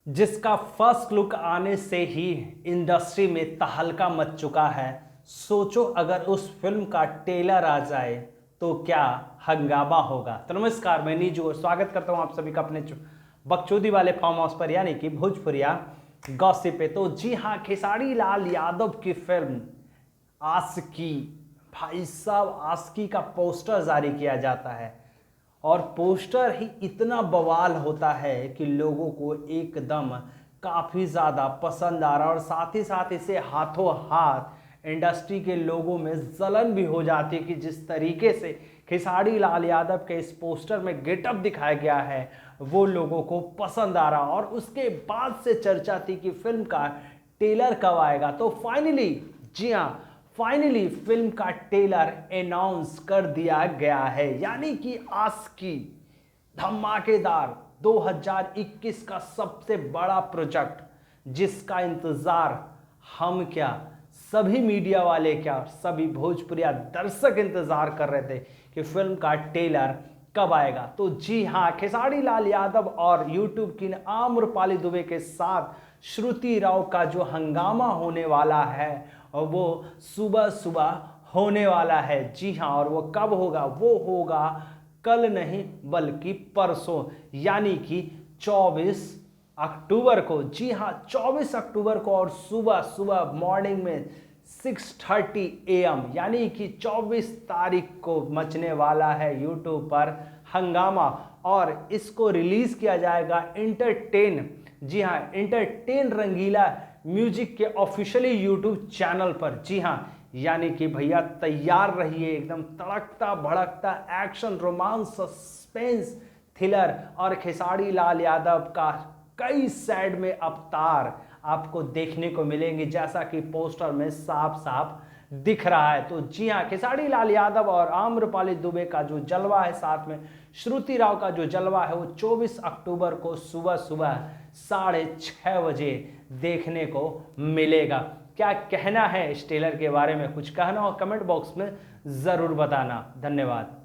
जिसका first look आने से ही इंडस्ट्री में तहलका मच चुका है। सोचो अगर उस फिल्म का ट्रेलर आ जाए तो क्या हंगामा होगा। तो नमस्कार, मैं नीजू और स्वागत करता हूं आप सभी का अपने बकचोदी वाले फार्म हाउस पर, यानी कि भोजपुरिया गॉसिप पे। तो जी हाँ, खेसारी लाल यादव की फिल्म आशिकी, भाई साहब आशिकी का पोस्टर जारी किया जाता है और पोस्टर ही इतना बवाल होता है कि लोगों को एकदम काफ़ी ज़्यादा पसंद आ रहा है और साथ ही साथ इसे हाथों हाथ इंडस्ट्री के लोगों में जलन भी हो जाती है कि जिस तरीके से खेसारी लाल यादव के इस पोस्टर में गेटअप दिखाया गया है वो लोगों को पसंद आ रहा। और उसके बाद से चर्चा थी कि फिल्म का ट्रेलर कब आएगा। तो फाइनली, जी हाँ, फाइनली फिल्म का ट्रेलर अनाउंस कर दिया गया है, यानी कि आशिकी धमाकेदार 2021 का सबसे बड़ा प्रोजेक्ट जिसका इंतजार हम क्या, सभी मीडिया वाले क्या, सभी भोजपुरिया दर्शक इंतजार कर रहे थे कि फिल्म का ट्रेलर कब आएगा। तो जी हाँ, खेसारी लाल यादव और यूट्यूब की आम्रपाली दुबे के साथ श्रुति राव का जो हंगामा होने वाला है और वो सुबह सुबह होने वाला है। जी हाँ, और वो कब होगा? वो होगा कल नहीं बल्कि परसों, यानी कि 24 अक्टूबर को। जी हाँ, 24 अक्टूबर को और सुबह सुबह मॉर्निंग में 6:30 AM, यानी कि 24 तारीख को मचने वाला है यूट्यूब पर हंगामा। और इसको रिलीज किया जाएगा एंटरटेन, जी हाँ, एंटरटेन रंगीला म्यूजिक के ऑफिशियली यूट्यूब चैनल पर। जी हाँ, यानी कि भैया तैयार रहिए, एकदम तड़कता भड़कता एक्शन, रोमांस, सस्पेंस, थ्रिलर और खेसारी लाल यादव का कई साइड में अवतार आपको देखने को मिलेंगे, जैसा कि पोस्टर में साफ साफ दिख रहा है। तो जी हाँ, खेसारी लाल यादव और आम्रपाली दुबे का जो जलवा है, साथ में श्रुति राव का जो जलवा है, वो 24 अक्टूबर को सुबह सुबह 6:30 बजे देखने को मिलेगा। क्या कहना है इस ट्रेलर के बारे में? कुछ कहना हो कमेंट बॉक्स में ज़रूर बताना। धन्यवाद।